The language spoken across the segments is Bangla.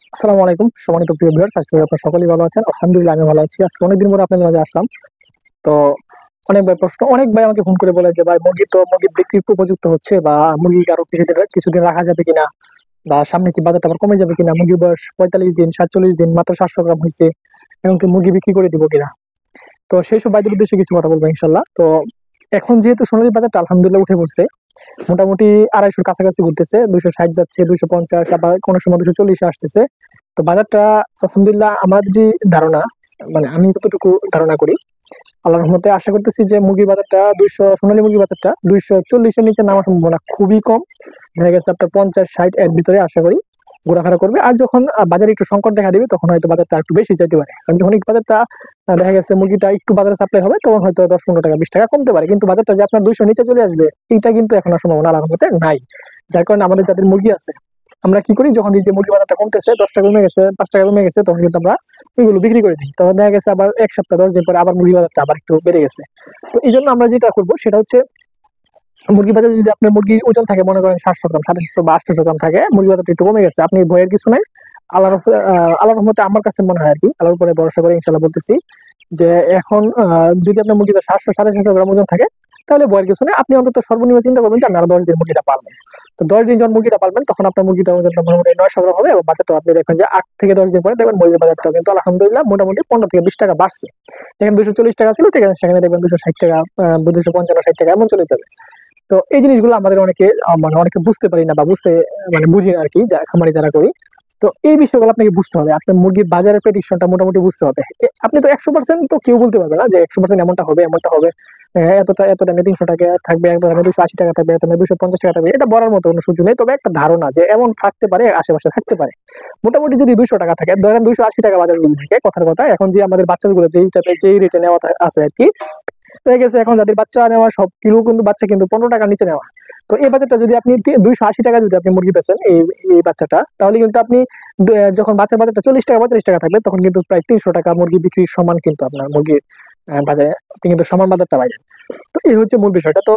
আসসালামু আলাইকুম সম্মানিত প্রিয় ভিউয়ার্স, আশা করি আপনারা সকলেই ভালো আছেন। আলহামদুলিল্লাহ আমি ভালো আছি। আজকে অনেকদিন পরে আপনাদের মাঝে আসলাম। তো অনেক ভাই আমাকে ফোন করে বলে যে ভাই মুরগি বিক্রির উপযুক্ত হচ্ছে, বা মুরগি আরো কিছুদিন রাখা যাবে কিনা, বা সামনে কি বাজারটা আবার কমে যাবে কিনা, মুরগির বয়স 45 দিন 47 দিন মাত্র 700 গ্রাম হয়েছে, এমনকি মুরগি বিক্রি করে দিব কিনা। তো সেই সব ভাইদের উদ্দেশ্যে কিছু কথা বলবো ইনশাল্লাহ। তো এখন যেহেতু সোনালী বাজারটা আলহামদুলিল্লাহ উঠে পড়ছে, মোটামুটি 250 কাছাকাছি ঘুরতেছে, 260 যাচ্ছে, 250, আবার কোনো সময় 240 আসতেছে। তো বাজারটা আলহামদুলিল্লাহ আমার যে ধারণা, মানে আমি যতটুকু ধারণা করি, আল্লাহর রহমতে আশা করতেছি যে মুরগির বাজারটা সোনালী মুরগির বাজারটা 240-এর নিচে নামার সম্ভাবনা খুবই কম। দেখা গেছে আপনার 50-60 এর ভিতরে আশা করি ঘোরাফেরা করবে। আর যখন বাজারে একটু সংকট দেখা দিবে, তখন হয়তো বাজারটা একটু বেশি চাইতে পারে। কারণ যখন এই বাজারটা দেখা গেছে মুরগিটা একটু বাজারে সাপ্লাই হবে, তখন হয়তো 10-15 টাকা 20 টাকা কমতে পারে। কিন্তু বাজারটা যে আপনার 200 নিচে চলে আসবে, এটা কিন্তু এখন আর সম্ভাবনা আল্লাহর রহমতে নাই। যার কারণে আমাদের যাদের মুরগি আছে, আমরা কি করি, যখন এই যে মুরগি বাজারটা কমতেছে, 10 টাকা কমে গেছে, 5 টাকা কমে গেছে, তখন কিন্তু আমরা এগুলো বিক্রি করে দিই। তখন দেখা গেছে আবার 1 সপ্তাহ 10 দিন পরে আবার মুরগি বাজারটা আবার একটু বেড়ে গেছে। তো এই জন্য আমরা যেটা করবো সেটা হচ্ছে, মুরগি বাজারে যদি আপনার মুরগির ওজন থাকে মনে করেন 700 গ্রাম, 750 বা 800 গ্রাম থাকে, মুরগি বাজারটা একটু কমে গেছে, আপনি ভয়ের কিছু নাই। আল্লাহর রহমতে আমার কাছে মনে হয় আর কি, আল্লাহর উপরে ভরসা করে ইনশাল্লাহ বলতেছি যে এখন যদি আপনার মুরগিটা 700-750 গ্রাম ওজন থাকে, তাহলে ভয়ের কিছু নেই। আপনি অন্তত সর্বনিম্ন চিন্তা করবেন যে আপনারা 10 দিন মুরগিটা পালবেন। তো 10 দিন যখন মুরগিটা পালবেন, তখন আপনার মুরগিটা ওজনটা মোটামুটি 900 গ্রাম হবে, এবং বাজারটা আপনি দেখবেন যে 8 থেকে 10 দিন পরে দেখবেন মুরগির বাজারটা কিন্তু আলহামদুলিল্লাহ মোটামুটি 15 থেকে 20 টাকা বাড়ছে। যেখানে 240 টাকা ছিল, সেখানে দেখবেন 260 টাকা, 255-60 টাকা এমন চলে যাবে। তো এই জিনিসগুলো আমাদের অনেকে মানে অনেকে বুঝতে পারি না, বা মানে বুঝি না আর কি, খামারি যারা করি। তো এই বিষয়গুলো আপনাকে বুঝতে হবে, আপনার মুরগির বাজারের প্রেডিকশনটা মোটামুটি বুঝতে হবে। আপনি তো 100% তো কেউ বলতে পারবে না যে 100% এমনটা হবে এমনটা হবে। এত দামে 300 টাকা থাকবে, এত দামে 280 টাকা থাকবে, এত দামে 250 টাকা থাকবে, এটা বলার মতো কোনো সুযোগ নেই। তবে একটা ধারণা যে এমন থাকতে পারে, আশেপাশে থাকতে পারে। মোটামুটি যদি 200 টাকা থাকে, ধরেন 280 টাকা বাজার যদি থাকে, কথার কথা, এখন যে আমাদের বাচ্চাগুলো যেই রেটে নেওয়া আছে আর কি, হয়ে গেছে, এখন যাদের বাচ্চা নেওয়া সব কিলো কিন্তু বাচ্চা কিন্তু 15 টাকার নিচে নেওয়া। তো এই বাচ্চাটা যদি আপনি 280 টাকা যদি আপনি মুরগি বেচেন, এই বাচ্চাটা, তাহলে কিন্তু আপনি যখন বাচ্চার বাজারটা 40 টাকা 45 টাকা থাকবে, তখন কিন্তু প্রায় 300 টাকা মুরগি বিক্রির সমান কিন্তু আপনার মুরগির বাজারে আপনি কিন্তু সমান বাজারটা পাবেন। তো এই হচ্ছে মূল বিষয়টা। তো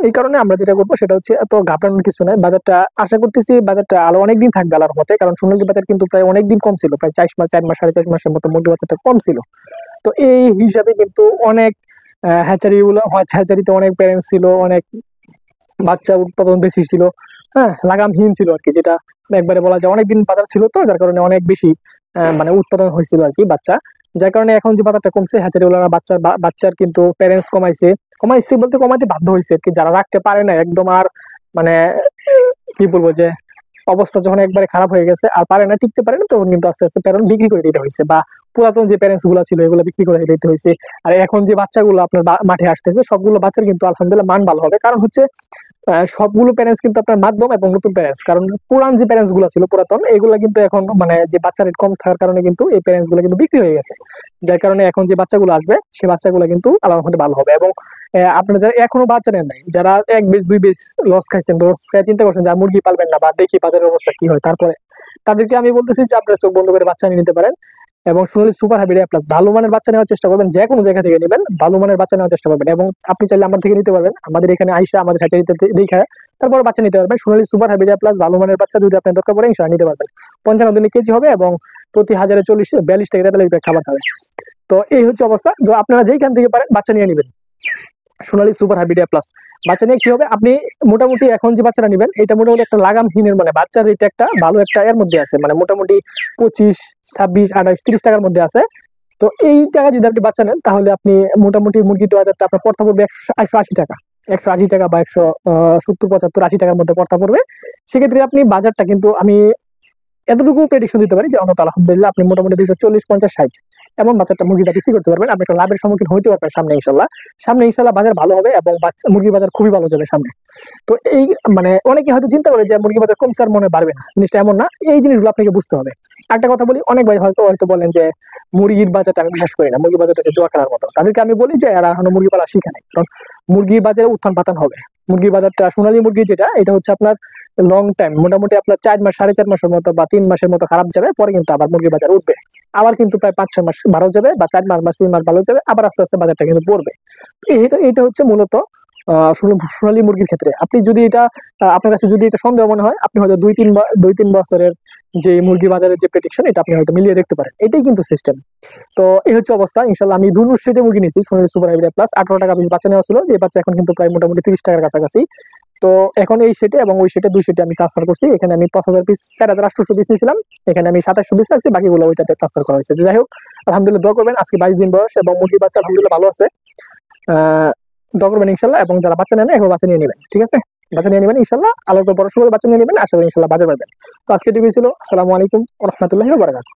এই কারণে আমরা যেটা করবো সেটা হচ্ছে, এত ঘাবড়ানোর কিছু নয়। বাজারটা আশা করতেছি বাজারটা আরো অনেকদিন থাকবে আল্লাহর মতে, কারণ সোনালী বাজার কিন্তু প্রায় অনেকদিন কম ছিল, প্রায় 4 মাস 4 মাস 4.5 মাসের মতো মুরগি বাজারটা কম ছিল। তো এই হিসাবে কিন্তু অনেক হ্যাচারিতে অনেক প্যারেন্টস ছিল, অনেক বাচ্চা উৎপাদন বেশি ছিল। হ্যাঁ, লাগামহীন ছিল আর কি, যেটা একবারে বলা যায় অনেকদিন বাজার ছিল, তো যার কারণে অনেক বেশি মানে উৎপাদন হয়েছিল আর কি বাচ্চা। যার কারণে এখন যে বাজারটা কমছে, হ্যাচারিওয়ালারা বাচ্চার কিন্তু প্যারেন্টস কমাইছে। কমাইছে বলতে কমাইতে বাধ্য হয়েছে আর কি, যারা রাখতে পারে না একদম আর, মানে কি বলবো যে, অবস্থা যখন একবারে খারাপ হয়ে গেছে আর পারে না, টিকতে পারে না, তখন কিন্তু আস্তে আস্তে প্যারেন্ট বিক্রি করে দিতে হয়েছে, বা পুরাতন যে প্যারেন্টস গুলা ছিল এগুলো বিক্রি করে দিতে হয়েছে। আর এখন যে বাচ্চাগুলো আপনার মাঠে আসতেছে, সবগুলো বাচ্চার কিন্তু আলহামদুলিল্লাহ মান ভালো হবে। কারণ হচ্ছে সবগুলো প্যারেন্টস কিন্তু আপনার মাধ্যম এবং নতুন প্যারেন্টস, কারণ পুরান যে প্যারেন্টস গুলো ছিল পুরাতন, এগুলো কিন্তু এখন মানে যে বাচ্চা রেট কম থাকার কারণে কিন্তু এই প্যারেন্টস গুলো কিন্তু বিক্রি হয়ে গেছে। যার কারণে এখন যে বাচ্চাগুলো আসবে, সেই বাচ্চাগুলো কিন্তু আল্লাহর রহমতে ভালো হবে। এবং আপনারা যারা এখনো বাচ্চা নেন নাই, যারা 1 বেচ 2 বেচ লস খাইছেন, লস খাই চিন্তা করছেন যে আর মুরগি পালবেন না, বা দেখি বাজারের অবস্থা কি হয়, তারপরে তাদেরকে আমি বলতেছি যে আপনারা চোখ বন্ধ করে বাচ্চা নিয়ে নিতে পারেন। এবং সোনালী সুপার হাইব্রিড এ প্লাস ভালো মানের বাচ্চা নেওয়ার চেষ্টা করবেন, যে কোনো জায়গা থেকে নেবেন ভালো মানের বাচ্চা নেওয়ার চেষ্টা করবেন। এবং আপনি চাইলে আমার থেকে নিতে পারবেন, আমাদের এখানে আইসা আমাদের হ্যাচারিতে দেখে তারপর বাচ্চা নিতে পারবেন। সোনালী সুপার হাইব্রিড প্লাস ভালো মানের বাচ্চা যদি আপনার দরকার পড়ে, ইনশাআল্লাহ নিতে পারবেন। 55 দিনে কেজি হবে, এবং প্রতি হাজারে 42 থেকে 43 খাবার খাবে। তো এই হচ্ছে অবস্থা, যে আপনারা যেইখান থেকে পারেন বাচ্চা নিয়ে নেবেন সোনালী সুপার হাইব্রিড প্লাস। বাচ্চা নিয়ে কি হবে, আপনি মোটামুটি এখন যে বাচ্চাটা নেবেন, এটা মোটামুটি একটা লাগামহীনের, মানে বাচ্চার রেট একটা ভালো একটা এর মধ্যে আছে, মানে মোটামুটি 25, 26, 28, 30 টাকার মধ্যে আছে। তো এই টাকা যদি আপনি বাচ্চা নেন, তাহলে আপনি মোটামুটি মুরগি 2000টা আপনার পড়তা পড়বে 180 টাকা, 180 টাকা, বা 170, 75, 80 টাকার মধ্যে পড়তা পড়বে। সেক্ষেত্রে আপনি বাজারটা কিন্তু আমি এতটুকু প্রেডিকশন দিতে পারি যে অন্তত আলহামদুলিল্লাহ আপনি মোটামুটি 240, 50, 60 এমন বাচ্চাটা মুরগিটা বিক্রি করতে পারবেন। আপনি একটা লাভের সম্মুখীন হইতে পারবেন সামনে ইনশাল্লাহ বাজার ভালো হবে, এবং মুরগির বাজার খুবই ভালো যাবে সামনে। তো এই মানে অনেকে হয়তো চিন্তা করে যে মুরগি বাজার কমছে আর মনে বাড়বে না, জিনিসটা এমন না। এই জিনিসগুলো আপনাকে বুঝতে হবে। একটা কথা বলি, অনেক ভাই হয়তো হয়তো বলেন যে মুরগির বাজারটা আমি বিশ্বাস করি না, মুরগির বাজারটা হচ্ছে জুয়া খেলার মতো। তাদেরকে আমি বলি যে এরা এখনো মুরগি পালা শিখে নাই, কারণ মুরগির বাজারে উত্থান পাতান হবে। মুরগির বাজারটা সোনালী মুরগি যেটা, এটা হচ্ছে আপনার লং টাইম, মোটামুটি আপনার 4 মাস 4.5 মাসের মতো বা 3 মাসের মতো খারাপ যাবে, পরে কিন্তু আবার মুরগির বাজার উঠবে। আবার কিন্তু প্রায় 5-6 মাস ভালো যাবে, বা 4 মাস 3 মাস ভালো যাবে, আবার আস্তে আস্তে বাজারটা কিন্তু পড়বে। এটা এটা হচ্ছে মূলত সোনালী মুরগির ক্ষেত্রে আপনি যদি এটা আপনার কাছে যদি এটা সন্দেহ মনে হয়, আপনি হয়তো 2-3 বছরের যে মুরগি বাজারের যে প্রেডিকশন, এটা আপনি হয়তো মিলিয়ে দেখতে পারেন। এটাই কিন্তু সিস্টেম। তো এই হচ্ছে অবস্থা। ইনশাল্লাহ আমি ধুনুর সেটে মুরগি নিয়েছি, সোনালী সুপার হাইব্রিড প্লাস 18 টাকা পিস বাচ্চা নেওয়া ছিল, যে বাচ্চা এখন কিন্তু প্রায় মোটামুটি 30 টাকার কাছাকাছি। তো এখন এই সেটে এবং ওই সেটে 2 সেটে আমি ট্রান্সফার করছি। এখানে আমি 5,000 পিস, 4,800 পিস নিয়েছিলাম, এখানে আমি 2700 পিস রাখছি, বাকিগুলো ওইটাতে ট্রান্সফার করা হয়েছে। যাই হোক, আলহামদুলিল্লাহ দোয়া করবেন। আজকে 22 দিন বয়স এবং মুরগির বাচ্চা আলহামদুলিল্লাহ ভালো আছে। দোয়া করবেন ইনশাল্লাহ, এবং যারা বাচ্চা নেন এখন বাচ্চা নিয়ে নেবেন, ঠিক আছে? বাচ্চা নিয়ে নেবেন ইনশাল্লাহ, আলোর পর বড় বাচ্চা নিয়ে নেবেন, আশা করি ইনশাল্লাহ বাজার পাবেন। তো আজকে টিভি ছিল। আসসালামু আলাইকুম ওয়া রাহমাতুল্লাহি ওয়া বারাকাতুহু।